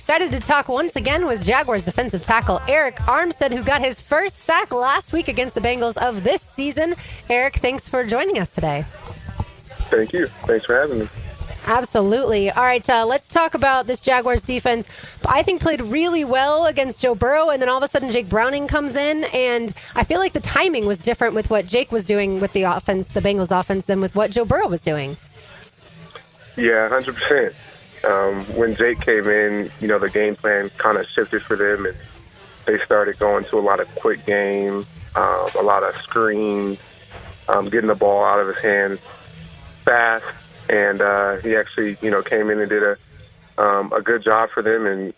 excited to talk once again with Jaguars defensive tackle Arik Armstead, who got his first sack last week against the Bengals of this season. Arik, thanks for joining us today. Thank you. Thanks for having me. Absolutely. All right, let's talk about this Jaguars defense. I think played really well against Joe Burrow, and then all of a sudden Jake Browning comes in, and I feel like the timing was different with what Jake was doing with the offense, the Bengals offense, than with what Joe Burrow was doing. Yeah, 100%. When Jake came in, the game plan kind of shifted for them, and they started going to a lot of quick game, a lot of screens, getting the ball out of his hands fast. And he actually, came in and did a good job for them. And,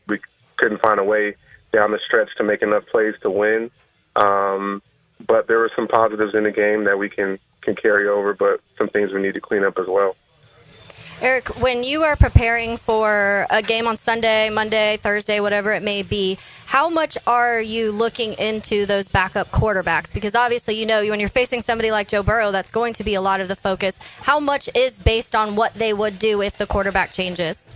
we couldn't find a way down the stretch to make enough plays to win. But there were some positives in the game that we can carry over, but some things we need to clean up as well. Arik, when you are preparing for a game on Sunday, Monday, Thursday, whatever it may be, how much are you looking into those backup quarterbacks? Because obviously, when you're facing somebody like Joe Burrow, that's going to be a lot of the focus. How much is based on what they would do if the quarterback changes?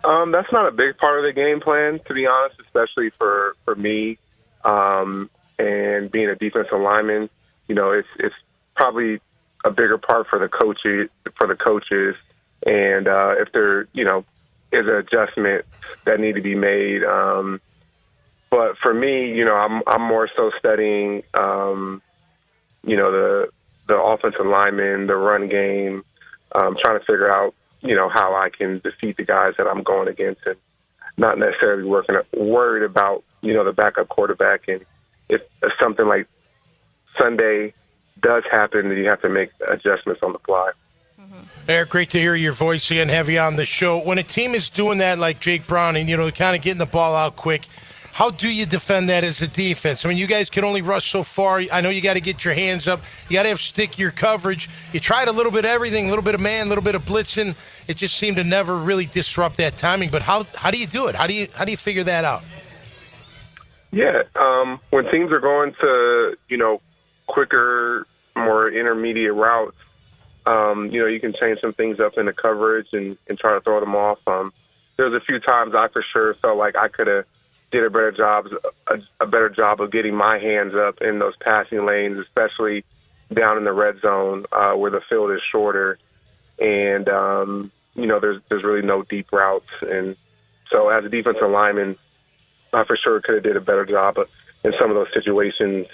That's not a big part of the game plan, to be honest, especially for me and being a defensive lineman. It's probably a bigger part for the coaches, and if there, is an adjustment that need to be made. But for me, I'm more so studying, the offensive lineman, the run game, trying to figure out, how I can defeat the guys that I'm going against, and not necessarily worried about, the backup quarterback. And if something like Sunday does happen, then you have to make adjustments on the fly. Arik, great to hear your voice again, have you on the show. When a team is doing that like Jake Browning, kind of getting the ball out quick, how do you defend that as a defense? I mean, you guys can only rush so far. I know you got to get your hands up. You got to have stickier coverage. You tried a little bit of everything, a little bit of man, a little bit of blitzing. It just seemed to never really disrupt that timing. But how do you do it? How do you figure that out? Yeah, when teams are going to, quicker, more intermediate routes, you can change some things up in the coverage and try to throw them off. There's a few times I for sure felt like I could have did a better job of getting my hands up in those passing lanes, especially down in the red zone where the field is shorter, and there's really no deep routes. And so as a defensive lineman, I for sure could have did a better job in some of those situations.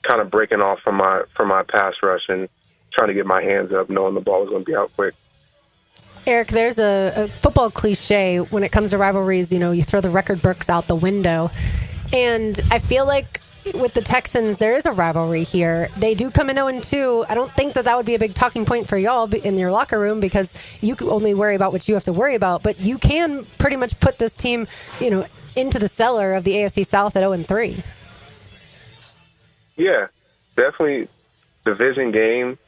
Kind of breaking off from my pass rush and trying to get my hands up, knowing the ball was going to be out quick. Arik, there's a football cliche when it comes to rivalries. You throw the record books out the window. And I feel like with the Texans, there is a rivalry here. They do come in 0-2. I don't think that would be a big talking point for y'all in your locker room, because you can only worry about what you have to worry about. But you can pretty much put this team, into the cellar of the AFC South at 0-3. Yeah, definitely division game,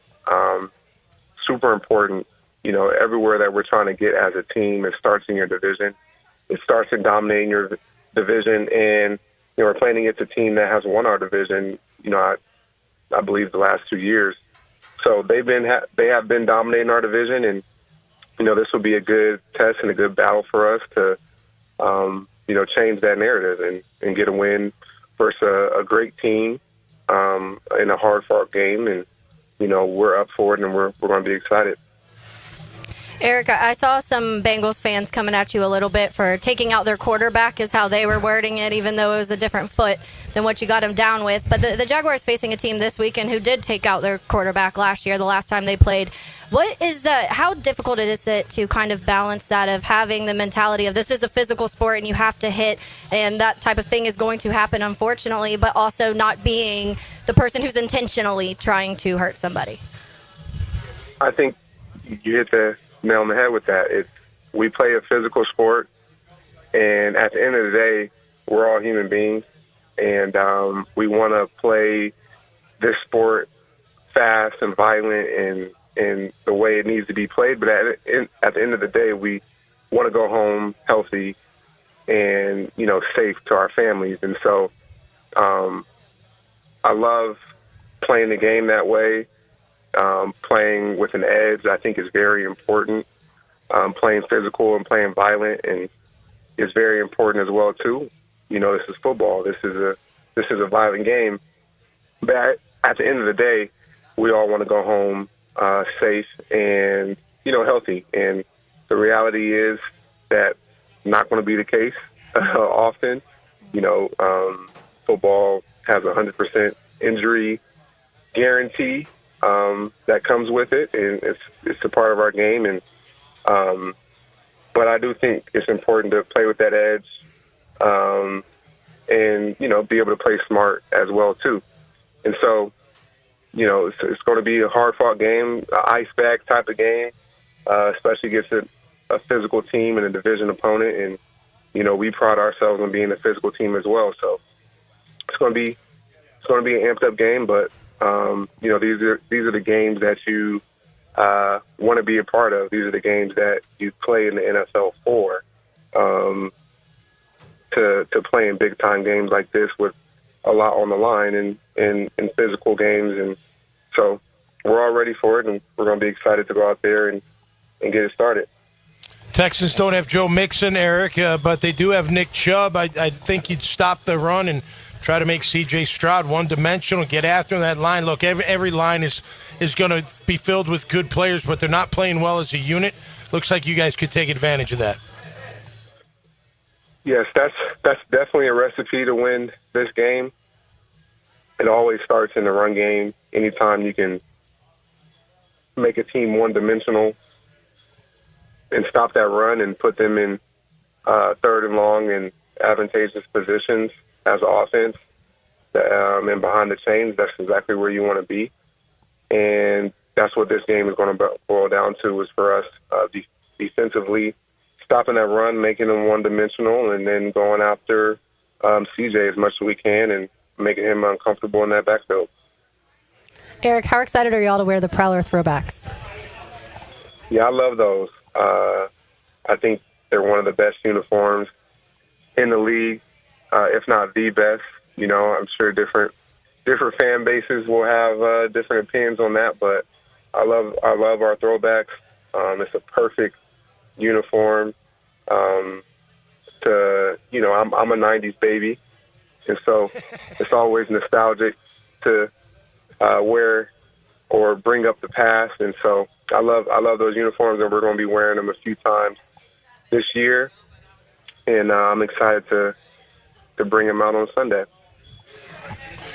super important. Everywhere that we're trying to get as a team, it starts in your division. It starts in dominating your division, and we're playing against a team that has won our division. I believe the last 2 years. So they have been dominating our division, and this will be a good test and a good battle for us to change that narrative and get a win versus a great team in a hard-fought game. And we're up for it, and we're going to be excited. Arik, I saw some Bengals fans coming at you a little bit for taking out their quarterback, is how they were wording it, even though it was a different foot than what you got him down with. But the Jaguars facing a team this weekend who did take out their quarterback last year, the last time they played. What is that? How difficult is it to kind of balance that of having the mentality of this is a physical sport and you have to hit, and that type of thing is going to happen, unfortunately, but also not being the person who's intentionally trying to hurt somebody? I think you hit the nail on the head with that. We play a physical sport, and at the end of the day, we're all human beings, and we want to play this sport fast and violent and the way it needs to be played. But at the end of the day, we want to go home healthy and safe to our families. And so I love playing the game that way. Playing with an edge, I think, is very important. playing physical and playing violent, and it's very important as well too. This is football. This is a violent game. But at the end of the day, we all want to go home safe and healthy. And the reality is that not going to be the case often. Football has a 100% injury guarantee that comes with it, and it's a part of our game. And but I do think it's important to play with that edge, and be able to play smart as well too. And so, it's going to be a hard-fought game, an ice bag type of game, especially against a physical team and a division opponent. And we pride ourselves on being a physical team as well. So it's going to be an amped-up game, but these are the games that you want to be a part of. These are the games that you play in the NFL for. To play in big-time games like this with a lot on the line and in physical games. And so we're all ready for it, and we're going to be excited to go out there and get it started. Texans don't have Joe Mixon, Eric, but they do have Nick Chubb. I think you'd stop the run and try to make C.J. Stroud one-dimensional, get after that line. Look, every line is going to be filled with good players, but they're not playing well as a unit. Looks like you guys could take advantage of that. Yes, that's definitely a recipe to win this game. It always starts in the run game. Anytime you can make a team one-dimensional and stop that run and put them in third and long and advantageous positions as an offense and behind the chains, that's exactly where you want to be. And that's what this game is going to boil down to, is for us defensively stopping that run, making them one-dimensional, and then going after CJ as much as we can and making him uncomfortable in that backfield. Arik, how excited are you all to wear the Prowler throwbacks? Yeah, I love those. I think they're one of the best uniforms in the league, if not the best. I'm sure different fan bases will have different opinions on that, but I love our throwbacks. It's a perfect uniform. I'm a 90s baby, and so it's always nostalgic to wear or bring up the past. And so I love those uniforms, and we're going to be wearing them a few times this year. And I'm excited to bring them out on Sunday.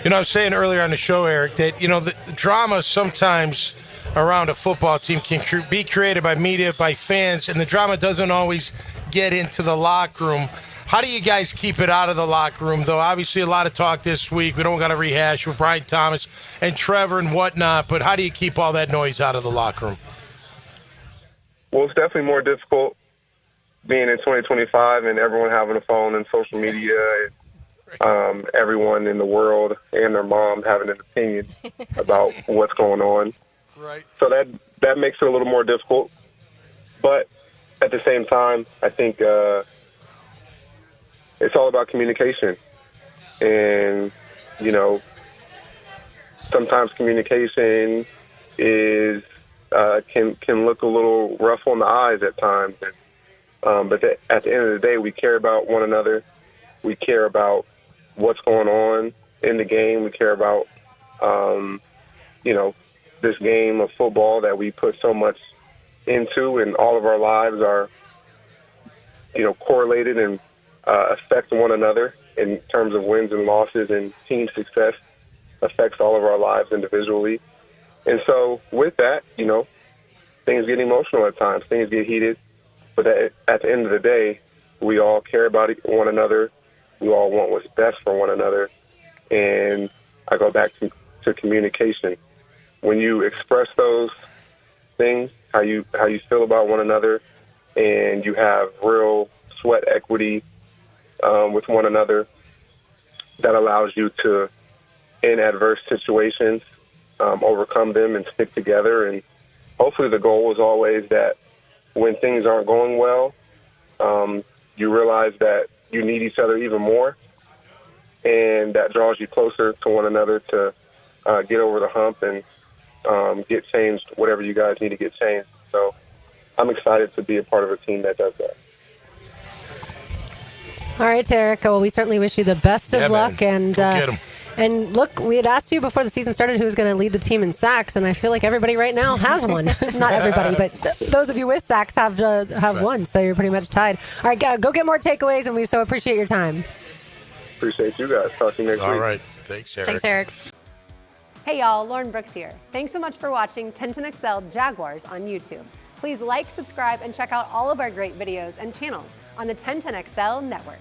I was saying earlier on the show, Eric, that, the drama sometimes around a football team can be created by media, by fans, and the drama doesn't always get into the locker room. How do you guys keep it out of the locker room, though? Obviously, a lot of talk this week. We don't got to rehash with Brian Thomas and Trevor and whatnot, but how do you keep all that noise out of the locker room? Well, it's definitely more difficult being in 2025 and everyone having a phone and social media, and everyone in the world and their mom having an opinion about what's going on. Right. So that makes it a little more difficult. But at the same time, I think it's all about communication. And, sometimes communication is can look a little rough on the eyes at times. But at the end of the day, we care about one another. We care about what's going on in the game. We care about, this game of football that we put so much into, and all of our lives are, correlated and affect one another in terms of wins and losses, and team success affects all of our lives individually. And so with that, things get emotional at times, things get heated, but at the end of the day, we all care about one another. We all want what's best for one another. And I go back to communication. When you express those things, how you feel about one another, and you have real sweat equity with one another, that allows you to, in adverse situations, overcome them and stick together. And hopefully the goal is always that when things aren't going well, you realize that you need each other even more, and that draws you closer to one another to get over the hump and get changed, whatever you guys need to get changed. So I'm excited to be a part of a team that does that. All right, Arik. Well, we certainly wish you the best of luck. Man. And Go get 'em. and look, we had asked you before the season started who was going to lead the team in sacks, and I feel like everybody right now has one. Not everybody, but those of you with sacks have one, so you're pretty much tied. All right, go get more takeaways, and we so appreciate your time. Appreciate you guys. Talk to you next week. All right. Thanks, Arik. Thanks, Arik. Hey y'all, Lauren Brooks here. Thanks so much for watching 1010XL Jaguars on YouTube. Please like, subscribe, and check out all of our great videos and channels on the 1010XL network.